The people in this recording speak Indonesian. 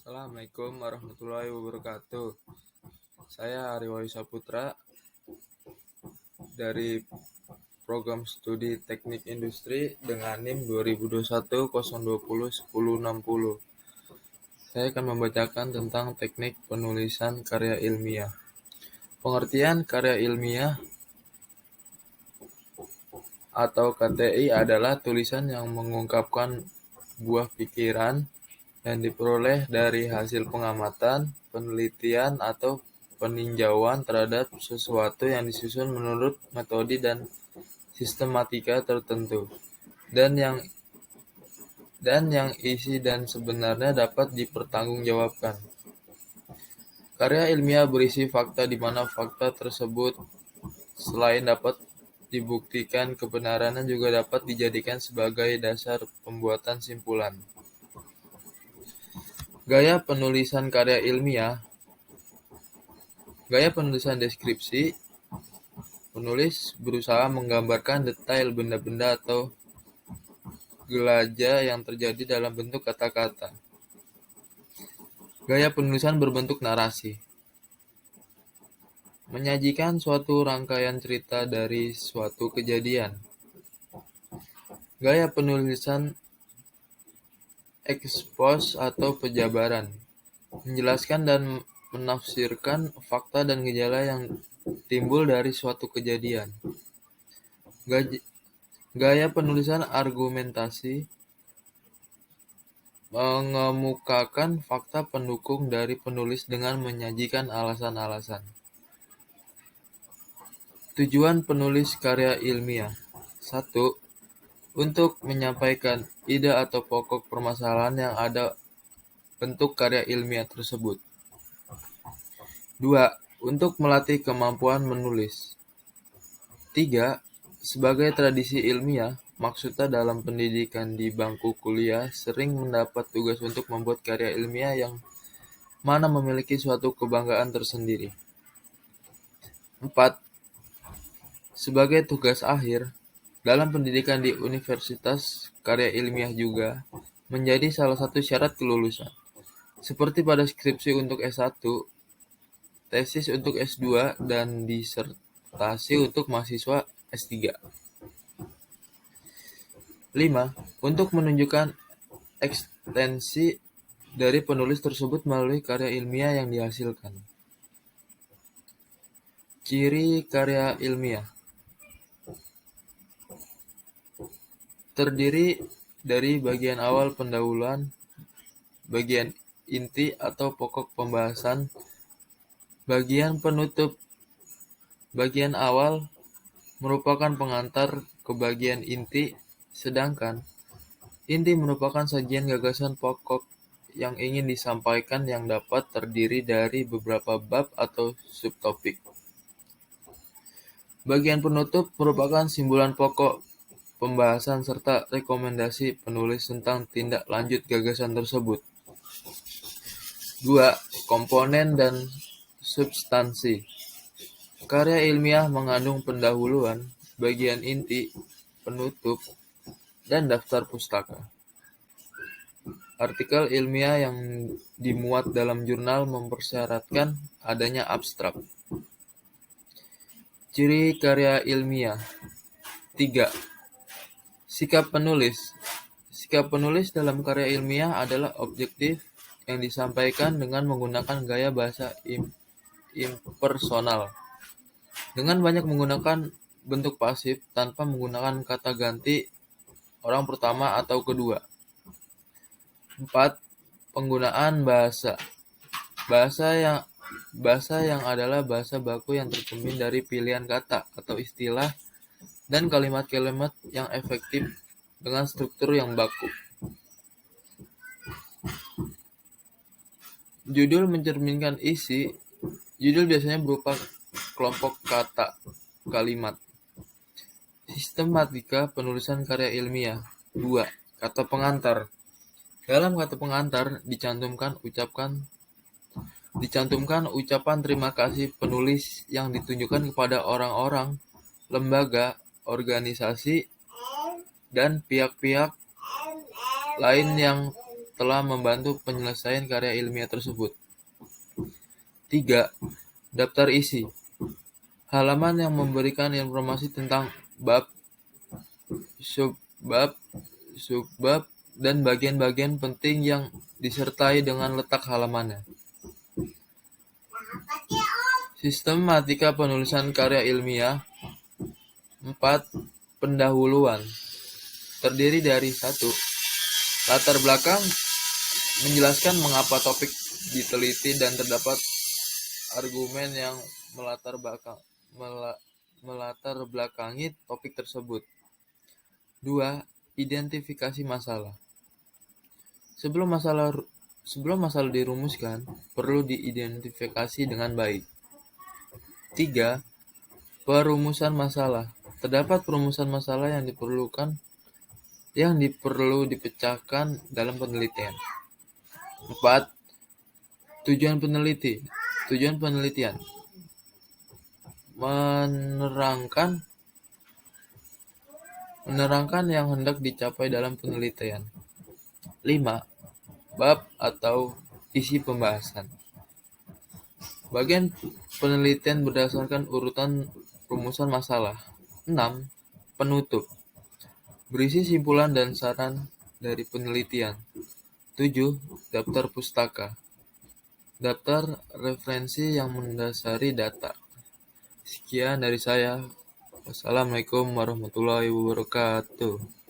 Assalamualaikum warahmatullahi wabarakatuh. Saya Ariwayu Saputra dari program studi Teknik Industri dengan NIM 2021 020 1060. Saya akan membacakan tentang teknik penulisan karya ilmiah. Pengertian karya ilmiah atau KTI adalah tulisan yang mengungkapkan buah pikiran yang diperoleh dari hasil pengamatan, penelitian, atau peninjauan terhadap sesuatu yang disusun menurut metode dan sistematika tertentu, dan yang isi dan sebenarnya dapat dipertanggungjawabkan. Karya ilmiah berisi fakta di mana fakta tersebut selain dapat dibuktikan kebenarannya juga dapat dijadikan sebagai dasar pembuatan simpulan. Gaya penulisan karya ilmiah. Gaya penulisan deskripsi. Penulis berusaha menggambarkan detail benda-benda atau gelaja yang terjadi dalam bentuk kata-kata. Gaya penulisan berbentuk narasi. Menyajikan suatu rangkaian cerita dari suatu kejadian. Gaya penulisan ekspos atau penjabaran. Menjelaskan dan menafsirkan fakta dan gejala yang timbul dari suatu kejadian. Gaya penulisan argumentasi. Mengemukakan fakta pendukung dari penulis dengan menyajikan alasan-alasan. Tujuan penulis karya ilmiah. 1. Untuk menyampaikan ide atau pokok permasalahan yang ada bentuk karya ilmiah tersebut. 2. Untuk melatih kemampuan menulis. 3. Sebagai tradisi ilmiah, maksudnya dalam pendidikan di bangku kuliah sering mendapat tugas untuk membuat karya ilmiah yang mana memiliki suatu kebanggaan tersendiri. 4. Sebagai tugas akhir, dalam pendidikan di universitas, karya ilmiah juga menjadi salah satu syarat kelulusan. Seperti pada skripsi untuk S1, tesis untuk S2, dan disertasi untuk mahasiswa S3. 5. Untuk menunjukkan ekstensi dari penulis tersebut melalui karya ilmiah yang dihasilkan. Ciri karya ilmiah. Terdiri dari bagian awal pendahuluan, bagian inti atau pokok pembahasan, bagian penutup. Bagian awal merupakan pengantar ke bagian inti, sedangkan inti merupakan sajian gagasan pokok yang ingin disampaikan yang dapat terdiri dari beberapa bab atau subtopik. Bagian penutup merupakan simpulan pokok pembahasan serta rekomendasi penulis tentang tindak lanjut gagasan tersebut. 2. Komponen dan substansi. Karya ilmiah mengandung pendahuluan, bagian inti, penutup, dan daftar pustaka. Artikel ilmiah yang dimuat dalam jurnal mempersyaratkan adanya abstrak. Ciri karya ilmiah. 3. Sikap penulis. Sikap penulis dalam karya ilmiah adalah objektif yang disampaikan dengan menggunakan gaya bahasa impersonal. Dengan banyak menggunakan bentuk pasif tanpa menggunakan kata ganti orang pertama atau kedua. 4. Penggunaan bahasa. Bahasa yang adalah bahasa baku yang tercermin dari pilihan kata atau istilah dan kalimat-kalimat yang efektif dengan struktur yang baku. Judul mencerminkan isi. Judul biasanya berupa kelompok kata, kalimat. Sistematika penulisan karya ilmiah. 2. Kata pengantar. Dalam kata pengantar dicantumkan ucapan terima kasih penulis yang ditujukan kepada orang-orang, lembaga, organisasi, dan pihak-pihak lain yang telah membantu penyelesaian karya ilmiah tersebut. 3. Daftar isi. Halaman yang memberikan informasi tentang bab, subbab, dan bagian-bagian penting yang disertai dengan letak halamannya. Sistematika penulisan karya ilmiah. 4. Pendahuluan. Terdiri dari 1. Latar belakang, menjelaskan mengapa topik diteliti dan terdapat argumen yang melatar belakangi topik tersebut. 2. Identifikasi masalah. Sebelum masalah dirumuskan, perlu diidentifikasi dengan baik. 3. Perumusan masalah. Terdapat perumusan masalah yang perlu dipecahkan dalam penelitian. 4. Tujuan penelitian. Menerangkan yang hendak dicapai dalam penelitian. 5. Bab atau isi pembahasan. Bagian penelitian berdasarkan urutan rumusan masalah. 6. Penutup. Berisi simpulan dan saran dari penelitian. 7. Daftar pustaka. Daftar referensi yang mendasari data. Sekian dari saya. Wassalamualaikum warahmatullahi wabarakatuh.